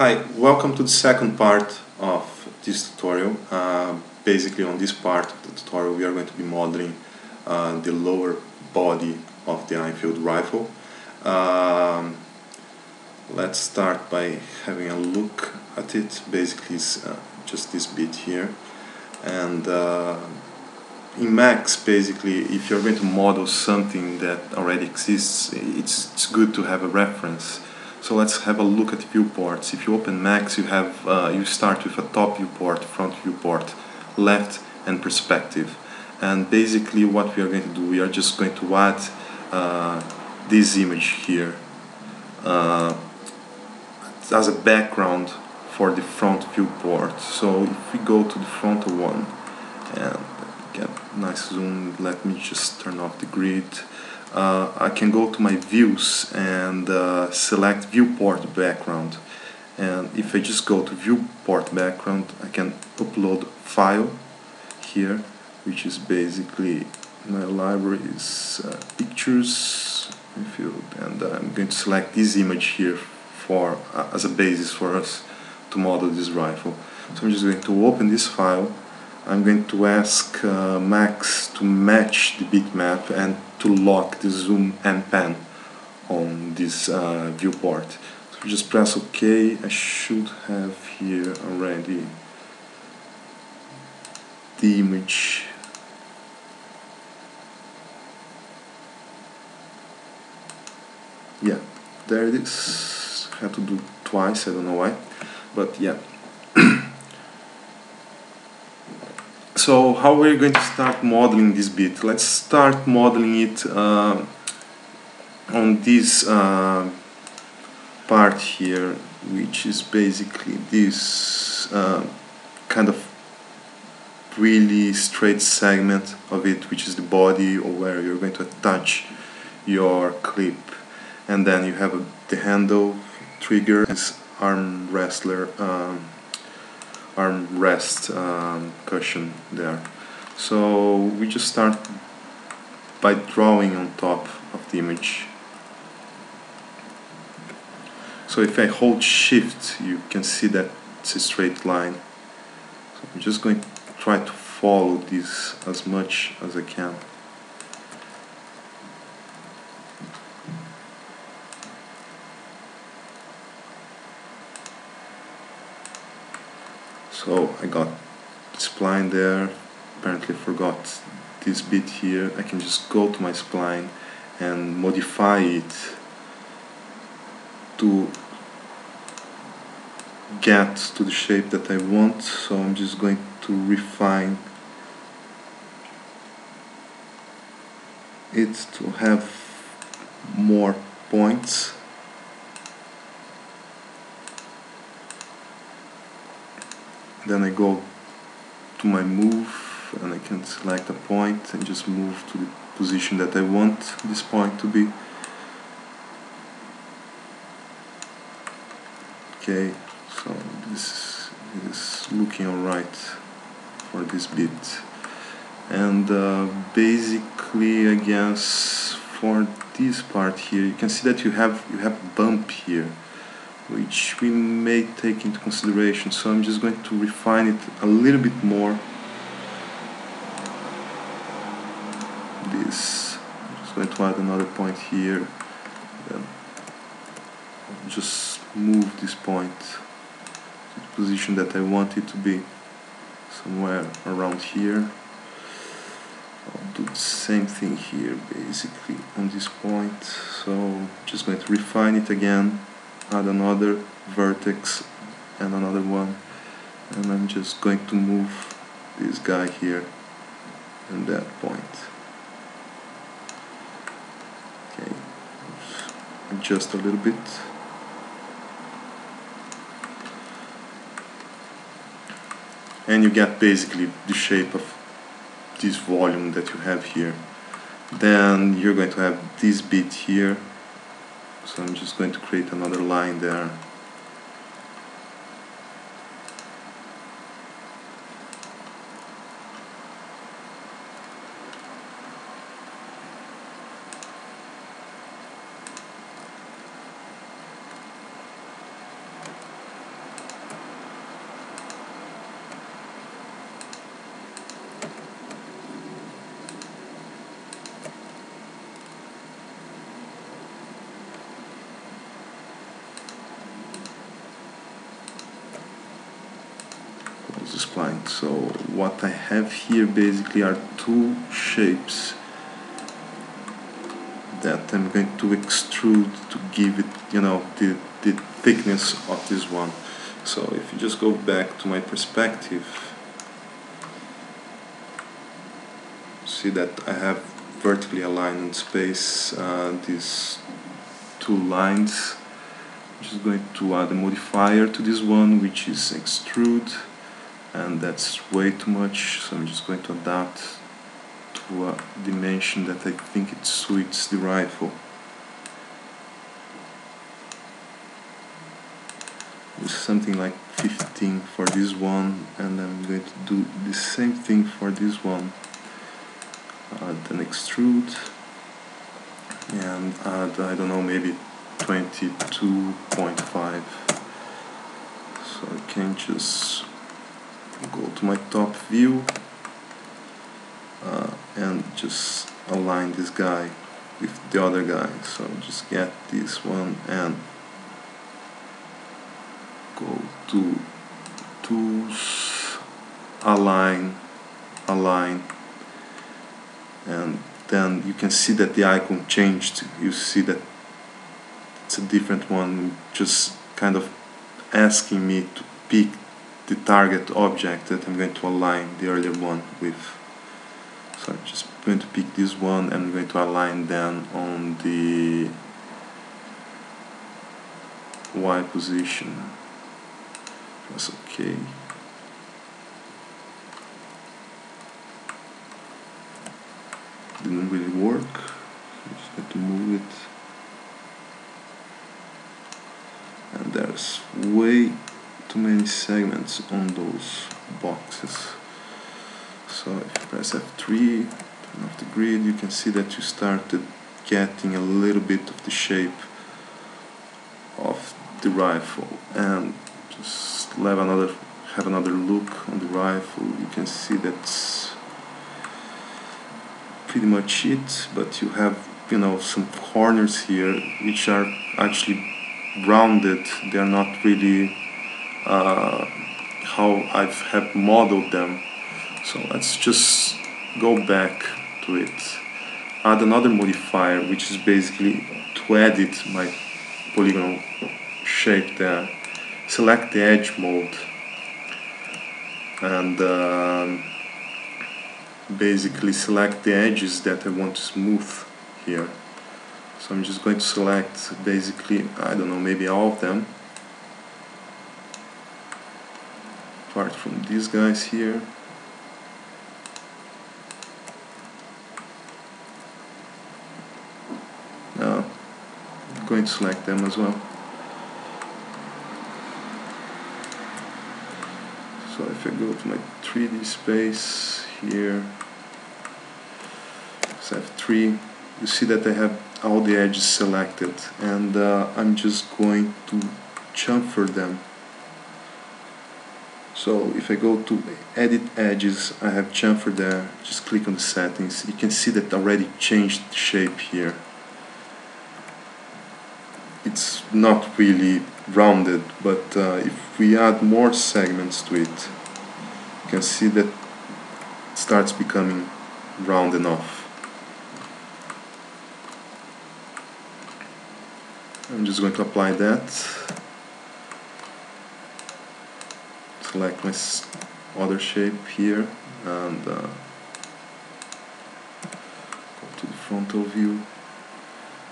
Hi, welcome to the second part of this tutorial. Basically on this part of the tutorial we are going to be modeling the lower body of the Enfield rifle. Let's start by having a look at it. Basically it's just this bit here, and in Max, basically, if you're going to model something that already exists, it's good to have a reference. So let's have a look at viewports. If you open Max, you start with a top viewport, front viewport, left, and perspective. And basically, what we are going to do, we are just going to add this image here as a background for the front viewport. So if we go to the frontal one and get nice zoom, let me just turn off the grid. I can go to my views and select viewport background, and if I just go to viewport background, I can upload file here, which is basically my library's pictures, Enfield, and I'm going to select this image here for as a basis for us to model this rifle. So I'm just going to open this file. I'm going to ask Max to match the bitmap and to lock the zoom and pan on this viewport. So just press OK. I should have here already the image. Yeah, there it is. I have to do twice, I don't know why, but yeah. So how we're going to start modeling this bit? Let's start modeling it on this part here, which is basically this kind of really straight segment of it, which is the body, or where you're going to attach your clip. And then you have the handle, trigger, this armrest cushion there. So we just start by drawing on top of the image. So if I hold shift, you can see that it's a straight line. So I'm just going to try to follow this as much as I can. So I got the spline there, apparently forgot this bit here. I can just go to my spline and modify it to get to the shape that I want. So I'm just going to refine it to have more points. Then I go to my move and I can select a point and just move to the position that I want this point to be. Okay, so this is looking alright for this bit. And basically, I guess for this part here, you can see that you have a bump here, which we may take into consideration. So I'm just going to refine it a little bit more. I'm just going to add another point here. Then just move this point to the position that I want it to be, somewhere around here. I'll do the same thing here, basically on this point. So I'm just going to refine it again, add another vertex and another one, and I'm just going to move this guy here and that point. Okay, adjust a little bit. And you get basically the shape of this volume that you have here. Then you're going to have this bit here. So I'm just going to create another line there. spline. So what I have here basically are two shapes that I'm going to extrude to give it, you know, the thickness of this one. So if you just go back to my perspective, see that I have vertically aligned in space these two lines. I'm just going to add a modifier to this one, which is extrude, and that's way too much, so I'm just going to adapt to a dimension that I think it suits the rifle. Something like 15 for this one, and I'm going to do the same thing for this one. Then extrude and add, I don't know, maybe 22.5. So I can just go to my top view and just align this guy with the other guy. So just get this one and go to tools, align, and then you can see that the icon changed. You see that it's a different one, just kind of asking me to pick the target object that I'm going to align the earlier one with. So I'm just going to pick this one and I'm going to align them on the Y position. That's okay. Didn't really work. Just got to move it. And there's way too many segments on those boxes. So if you press F3, turn off the grid, you can see that you started getting a little bit of the shape of the rifle. And just have another look on the rifle. You can see that's pretty much it, but you have, you know, some corners here which are actually rounded. They are not really how I have modeled them. So let's just go back to it. Add another modifier, which is basically to edit my polygonal shape there. Select the edge mode and basically select the edges that I want to smooth here. So I'm just going to select basically, I don't know, maybe all of them, apart from these guys here. Now I'm going to select them as well. So if I go to my 3D space here, F3, you see that I have all the edges selected, and I'm just going to chamfer them. So if I go to edit edges, I have chamfer there. Just click on the settings. You can see that I already changed the shape here. It's not really rounded, but if we add more segments to it, you can see that it starts becoming round enough. I'm just going to apply that. Select my other shape here and go to the frontal view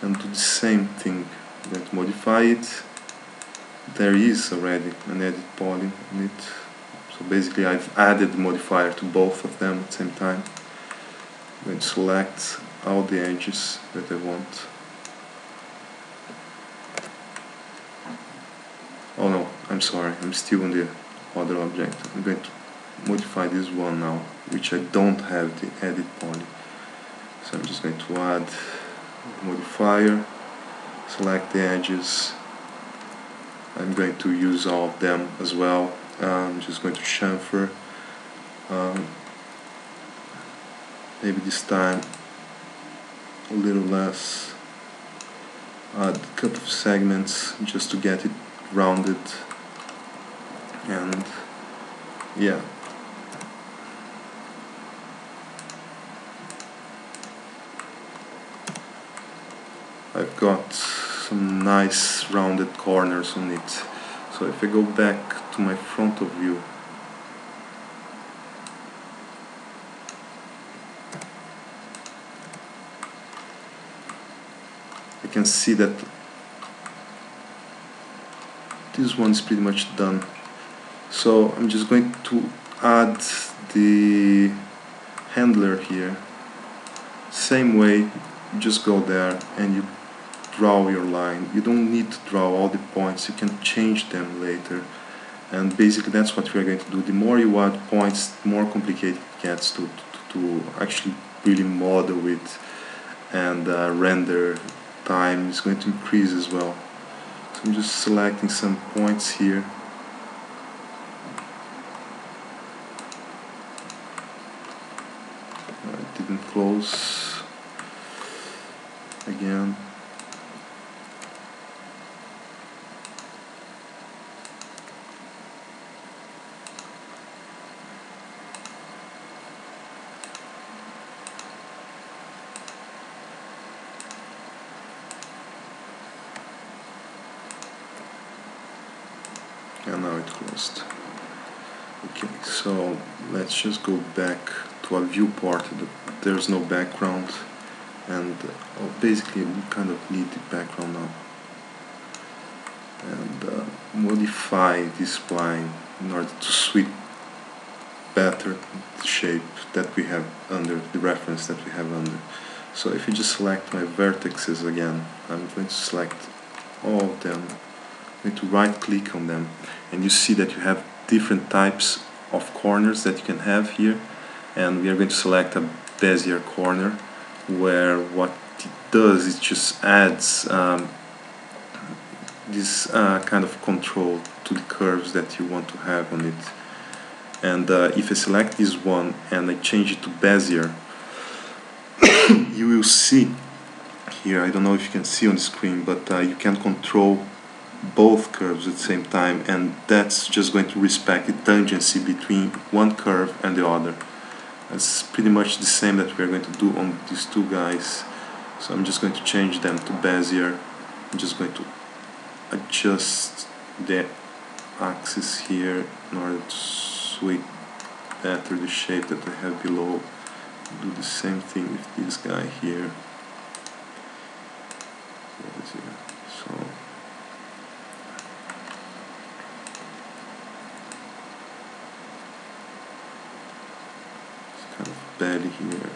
and do the same thing. I'm going to modify it. There is already an edit poly in it. So basically I've added the modifier to both of them at the same time. I'm going to select all the edges that I want. Oh no, I'm sorry, I'm still on the other object. I'm going to modify this one now, which I don't have the edit poly. So I'm just going to add a modifier, select the edges. I'm going to use all of them as well. I'm just going to chamfer. Maybe this time a little less. Add a couple of segments just to get it rounded, and yeah, I've got some nice rounded corners on it. So if I go back to my frontal view, I can see that this one is pretty much done. So I'm just going to add the handler here. Same way, you just go there and you draw your line. You don't need to draw all the points, you can change them later. And basically that's what we're going to do. The more you add points, the more complicated it gets to actually really model it, and render time is going to increase as well. So I'm just selecting some points here. It didn't close again. And now it closed. Okay, so let's just go back to our viewport. There's no background, and basically we kind of need the background now. And modify this spline in order to sweep better the shape that we have under, the reference that we have under. So if you just select my vertices again, I'm going to select all of them. I'm going to right click on them, and you see that you have different types of corners that you can have here, and we are going to select a Bezier corner, where what it does is just adds this kind of control to the curves that you want to have on it. And if I select this one and I change it to Bezier, you will see here, I don't know if you can see on the screen, but you can control both curves at the same time, and that's just going to respect the tangency between one curve and the other. That's pretty much the same that we're going to do on these two guys. So I'm just going to change them to Bezier. I'm just going to adjust the axis here in order to sweep better the shape that I have below. Do the same thing with this guy here. So it's kind of bad here.